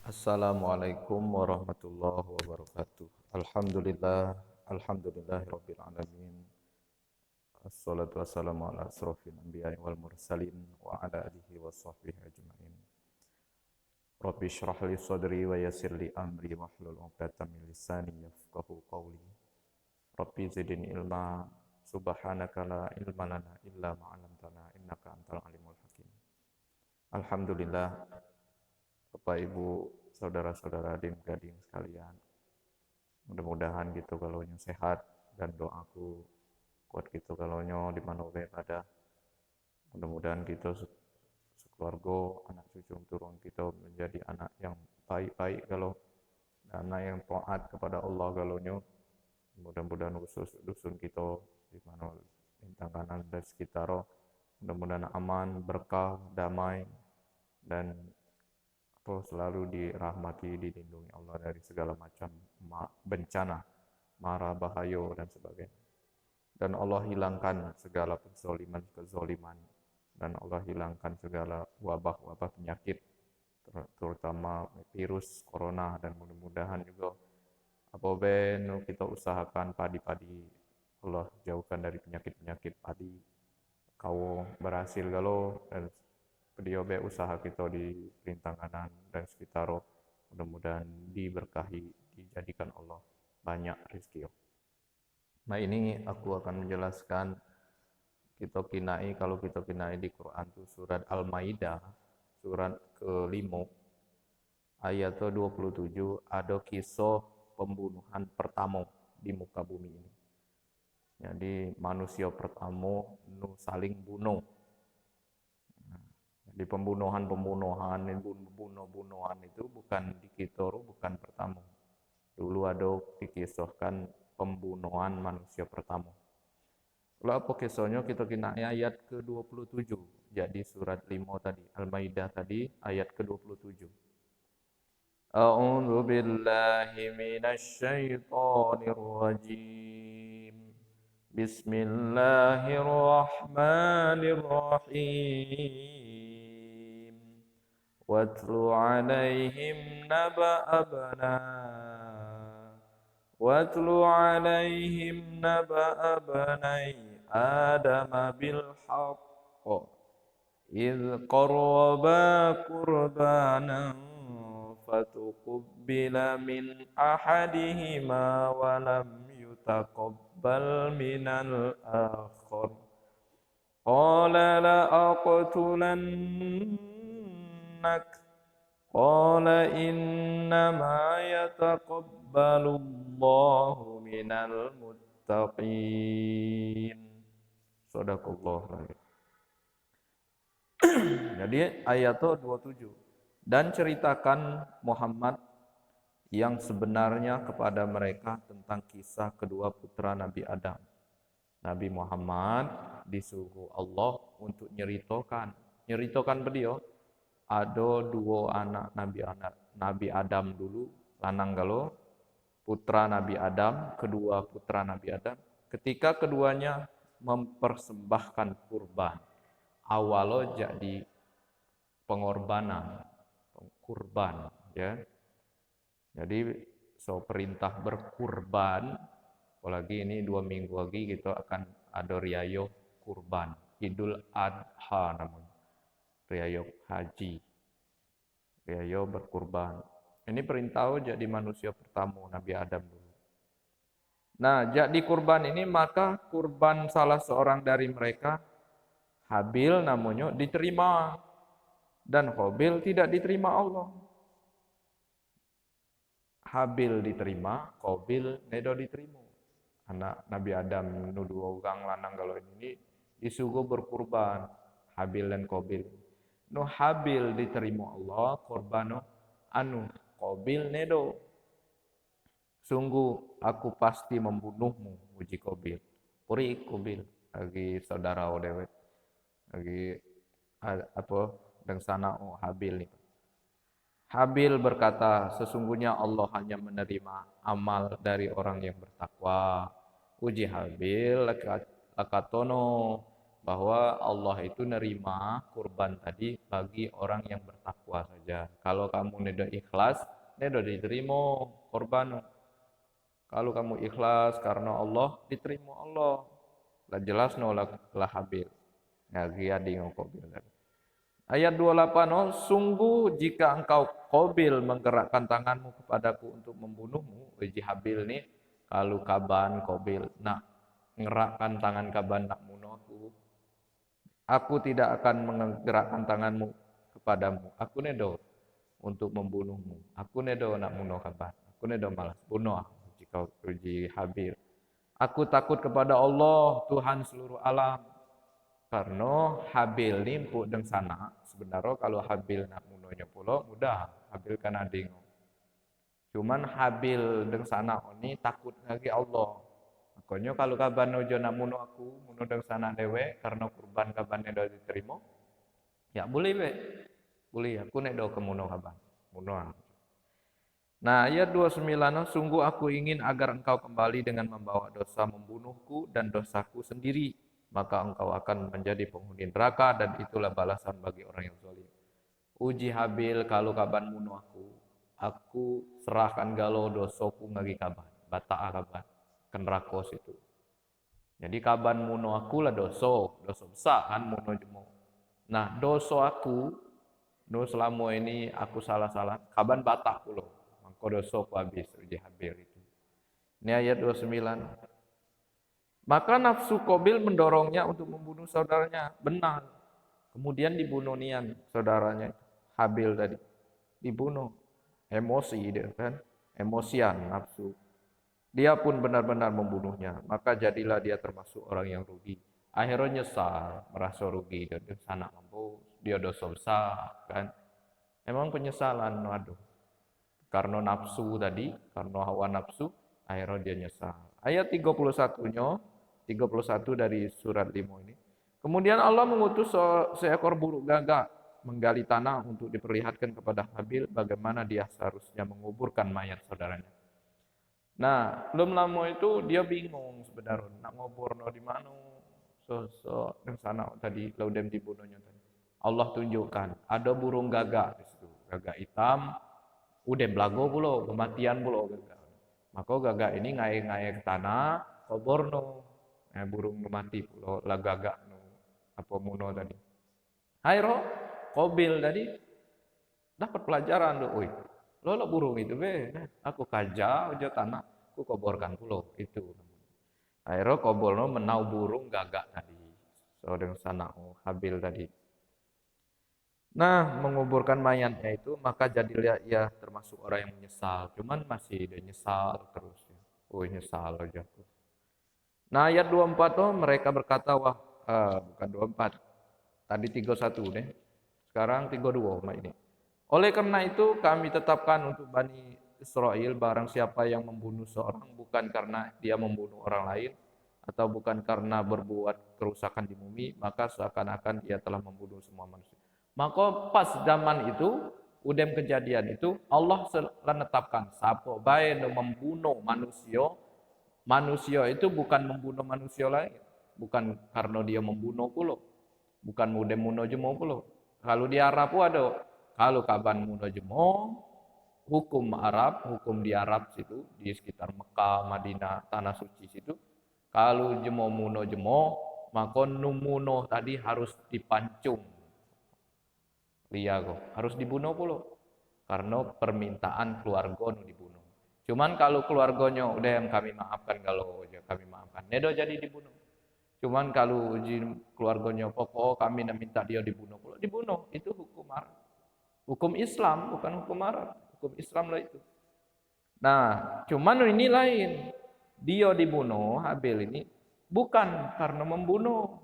Assalamualaikum warahmatullahi wabarakatuh. Alhamdulillahirabbil alamin. Assalatu wassalamu ala asrofil anbiya'i wal mursalin wa ala alihi wa sahbihi ajma'in. Rabbi shrah li sadri wa yassir li amri wahlul 'uqdatam min lisani yafqahu qawli. Rabbi zidni ilma subhanaka la ilma lana illa ma 'allamtana innaka antal alimul hakim. Alhamdulillah, Bapak Ibu, saudara-saudara adik-adik sekalian. Mudah-mudahan gitu kalau sehat dan doaku kuat gitu kalau di mana pada. Mudah-mudahan kita sekeluarga, anak cucu turun kita menjadi anak yang baik-baik kalau anak yang taat kepada Allah kalau mudah-mudahan khusus dusun kita di mana bintang kanan dan sekitar mudah-mudahan aman, berkah, damai dan selalu dirahmati, dilindungi Allah dari segala macam bencana, mara, bahaya dan sebagainya. Dan Allah hilangkan segala kezoliman dan Allah hilangkan segala wabah-wabah penyakit terutama virus corona dan mudah-mudahan juga kita usahakan padi-padi Allah jauhkan dari penyakit-penyakit padi kau berhasil galau dan pediobe usaha kita di rintanganan dan sekitar mudah-mudahan diberkahi, dijadikan Allah banyak rezeki. Nah ini aku akan menjelaskan kalau kita kinai di Quran itu surat Al-Maidah surat ke-5 ayat 27 ada kisah pembunuhan pertama di muka bumi ini. Jadi manusia pertama saling bunuh. Di pembunuhan itu bukan di Kitoro, bukan pertama. Dulu ada dikisahkan pembunuhan manusia pertama. Kalau apa kisahnya kita kena ayat ke-27. Jadi surat 5 tadi, Al-Maidah tadi ayat ke-27. A'udzu billahi minasy syaithanir rajim. Bismillahirrahmanirrahim. Watlu alaihim naba'a banai Adam bil haqq idh qarraba qurbanan fatuqbila min ahadihima wa lam yutaqabbal minal akhar qala la aqtulannak qala innama yataqabbalullahu minal muttaqin. Shadaqallah. Jadi ayat 27. Dan ceritakan Muhammad yang sebenarnya kepada mereka tentang kisah kedua putra Nabi Adam. Nabi Muhammad disuruh Allah untuk nyeritakan beliau ada dua anak Nabi Adam dulu, lanang galo, putra Nabi Adam, kedua putra Nabi Adam. Ketika keduanya mempersembahkan kurban, awalnya jadi pengorbanan, kurban, ya. Jadi perintah berkurban, apalagi ini 2 minggu lagi kita akan ada riayo kurban, Idul Adha namanya, riayo haji, riayo berkurban. Ini perintah jadi manusia pertama Nabi Adam dulu. Nah, jadi kurban ini maka kurban salah seorang dari mereka, Habil namanya, diterima dan Qabil tidak diterima Allah. Habil diterima, Qabil nedo diterima. Anak Nabi Adam dua orang lanang kalau ini disuruh berkurban, Habil dan Qabil. Habil diterima Allah, korban Qabil nedo. Sungguh aku pasti membunuhmu, muji Qabil. Puri Qabil lagi saudara dewe. Lagi dan sana Habil nih. Habil berkata, sesungguhnya Allah hanya menerima amal dari orang yang bertakwa. Uji Habil lakatono bahwa Allah itu nerima kurban tadi bagi orang yang bertakwa saja. Kalau kamu nedo ikhlas, nedo diterima kurban. Kalau kamu ikhlas karena Allah, diterima Allah. Lah jelas nolak lah Habil. Ngagi adi ngokobil tadi. Ayat 28, oh, sungguh jika engkau Qabil menggerakkan tanganmu kepadaku untuk membunuhmu, uji Habil nih, kalau kaban Qabil nak ngerakkan tangan kaban nak munuhku, aku tidak akan menggerakkan tanganmu kepadamu. Aku nedo untuk membunuhmu. Aku nedo nak munuh kaban. Aku nedo malas bunuh jika uji Habil. Aku takut kepada Allah, Tuhan seluruh alam. Karena Habil ni empuk deng sana. Sebenarnya kalau Habil nak munonya pulau mudah. Habil kan ading. Cuman Habil deng sana oni takut lagi Allah. Makanya kalau kaban ojo nak muno aku, muno deng sana dewe karena kurban kaban dah diterima. Ya boleh be. Boleh aku nek do ke muno kaban. Muno. Nah, ayat 29, sungguh aku ingin agar engkau kembali dengan membawa dosa membunuhku dan dosaku sendiri, maka engkau akan menjadi penghuni neraka dan itulah balasan bagi orang yang zalim. Uji Habil kalau kaban bunuh aku serahkan galau dosaku ngagi kaban, bata kaban, ke neraka situ. Jadi kaban muno aku lah dosa besar kan muno jemo. Nah, dosa aku, selama ini aku salah-salah, kaban bata pulau. Kodoso habis uji Habil itu. Ini ayat 29. Maka nafsu Qabil mendorongnya untuk membunuh saudaranya. Benar. Kemudian dibunuh nian saudaranya Habil tadi. Dibunuh. Emosi dia kan. Emosian nafsu. Dia pun benar-benar membunuhnya. Maka jadilah dia termasuk orang yang rugi. Akhirnya nyesal, merasa rugi dan sana mampu dia dosa besar kan. Emang penyesalan, aduh. Karena nafsu tadi, karena hawa nafsu, akhirnya dia nyesal. Ayat 31-nya, 31 dari surat 5 ini. Kemudian Allah mengutus seekor burung gagak menggali tanah untuk diperlihatkan kepada Habil bagaimana dia seharusnya menguburkan mayat saudaranya. Nah, belum lama itu dia bingung sebenarnya nak ngubur di mana. Yang sana tadi laudem dibunuhnya tadi. Allah tunjukkan ada burung gagak di situ, gagak hitam. Udah belago pulo, kematian pulo gagak. Maka gagak ini ngai ke tanah, kobor no, burung mati pulo, lah gagak no, apa muno tadi. Airo, Qabil tadi dapat pelajaran do, oi, lo burung itu be, aku kaja aja tanah, aku koborkan pulo itu. Airo kobor no menau burung gagak tadi, so dengan sana Habil tadi. Nah, menguburkan mayatnya itu, maka jadilah ia termasuk orang yang menyesal. Cuman masih dia nyesal terus. Oh, nyesal aja. Nah, ayat 24 tuh mereka berkata, wah, bukan 24. Tadi 31 deh. Sekarang 32 ini. Oleh karena itu, kami tetapkan untuk Bani Israel, barang siapa yang membunuh seorang, bukan karena dia membunuh orang lain, atau bukan karena berbuat kerusakan di bumi, maka seakan-akan dia telah membunuh semua manusia. Maka pas zaman itu, udem kejadian itu, Allah menetapkan, siapa baik membunuh manusia, manusia itu bukan membunuh manusia lain, bukan karena dia membunuh pulau, bukan mudah muno jemo pulau. Kalau di Arab ada, kalau kaban muno jemo, hukum Arab, hukum di Arab situ, di sekitar Mekah, Madinah, tanah suci situ, kalau jemo muno jemo, maka numuno tadi harus dipancung. Liago harus dibunuh pulau, karena permintaan keluarga nu dibunuh. Cuman kalau keluarganya udah yang kami maafkan, kalau kami maafkan, nedo jadi dibunuh. Cuman kalau keluarganya pokok kami minta dia dibunuh, dibunuh. Itu hukum Arab. Hukum Islam, bukan hukum Arab. Hukum Islam lah itu. Nah, cuman ini lain. Dia dibunuh, Habil ini, bukan karena membunuh.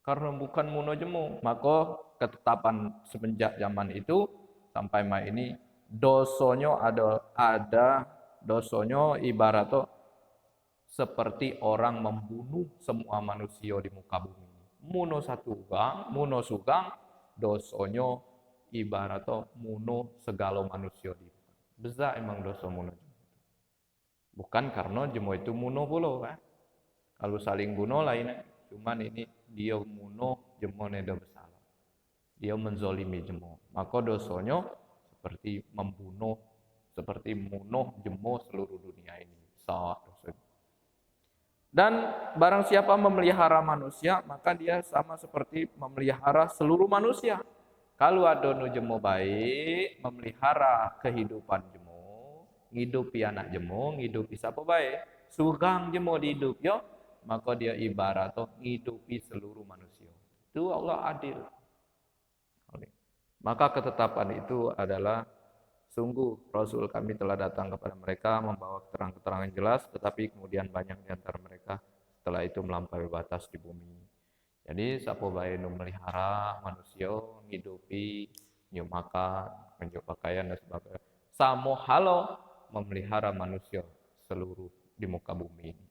Karena bukan muno jemu. Maka ketetapan semenjak zaman itu, sampai mai ini, dosonya ada dosonya ibarat seperti orang membunuh semua manusia di muka bumi. Muno satu gang, muno sugang, dosonya ibarat muno segala manusia di. Beza emang dosa muno. Bukan karena jemo itu muno pulau kan. Kalau saling bunuh lain, cuman ini dia munuh jemo neda bersalah. Dia menzolimi jemo. Maka dosanya seperti membunuh, seperti munuh jemo seluruh dunia ini. Sah dosanya. Dan barang siapa memelihara manusia, maka dia sama seperti memelihara seluruh manusia. Kalau ada nu jemo baik, memelihara kehidupan jemo, ngidupi anak jemo, ngidupi siapa baik, sugang jemo dihidup yo, maka dia ibarat toh ngidupi seluruh manusia. Itu Allah adil. Maka ketetapan itu adalah sungguh Rasul kami telah datang kepada mereka membawa keterangan-keterangan jelas, tetapi kemudian banyak di antara mereka setelah itu melampaui batas di bumi. Jadi sapo bae nu melihara manusia, ngidupi, nyu makan, menjuk pakaian dan sebagainya. Samo halo memelihara manusia seluruh di muka bumi ini.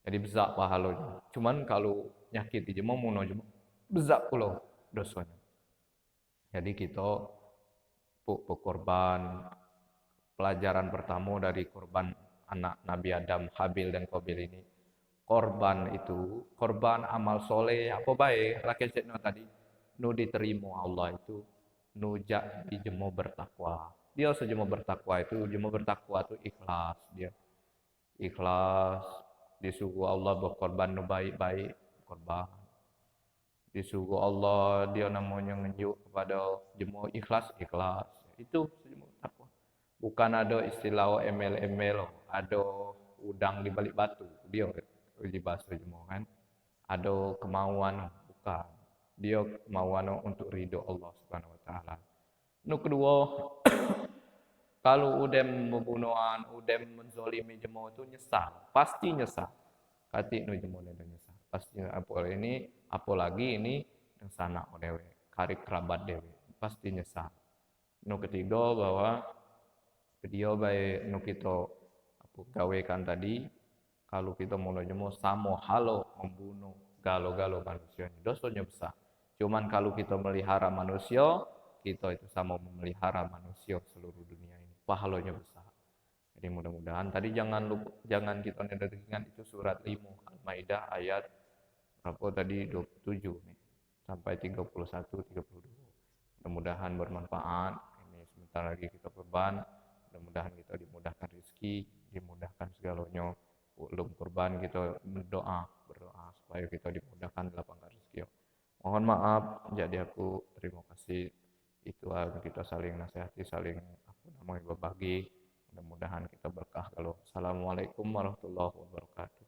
Jadi bezak pahalonya. Cuman kalau nyakiti jemo muno jemo, bezak pulau dosanya. Jadi kita korban, pelajaran pertama dari korban anak Nabi Adam, Habil dan Qabil ini. Korban itu, korban amal soleh, apa baik, laki cekno tadi, nu diterima Allah itu, nu jadi jemo bertakwa. Dia sejemo bertakwa itu, jemo bertakwa itu ikhlas. Dia ikhlas, disuruh Allah berkorban nu baik-baik, korban. Disuruh Allah dia namanya ngenjuk kepada jemo ikhlas ikhlas itu jemo takwa. Bukan ada istilah ML ada udang di balik batu dia uji bahasa jemo kan, ada kemauan bukan, dia kemauan untuk ridho Allah Subhanahu wa taala. Nu kedua, kalau udah membunuhan, udah menzolimi jemo itu nyesal, pasti nyesal. Kati nu jemo itu nyesal. Pasti apalagi ini yang sanak dewe, karib kerabat dewe, pasti nyesal. Nu ketiga bahwa dia baik nu kita gawekan tadi, kalau kita mulai jemo samo halo membunuh galo-galo manusia ini dosanya besar. Cuman kalau kita melihara manusia, kita itu sama memelihara manusia seluruh dunia ini. Pahalanya besar. Jadi mudah-mudahan tadi jangan kita ingat itu surat 5 Al-Maidah ayat berapa tadi 27 nih sampai 31 32. Mudah-mudahan bermanfaat. Ini sebentar lagi kita kurban. Mudah-mudahan kita dimudahkan rezeki, dimudahkan segalanya. Belum kurban kita berdoa supaya kita dimudahkan lapangkan rezeki. Mohon maaf, jadi aku terima kasih. Itu kita saling nasihati, saling berbagi. Mudah-mudahan kita berkah kalau. Assalamualaikum warahmatullahi wabarakatuh.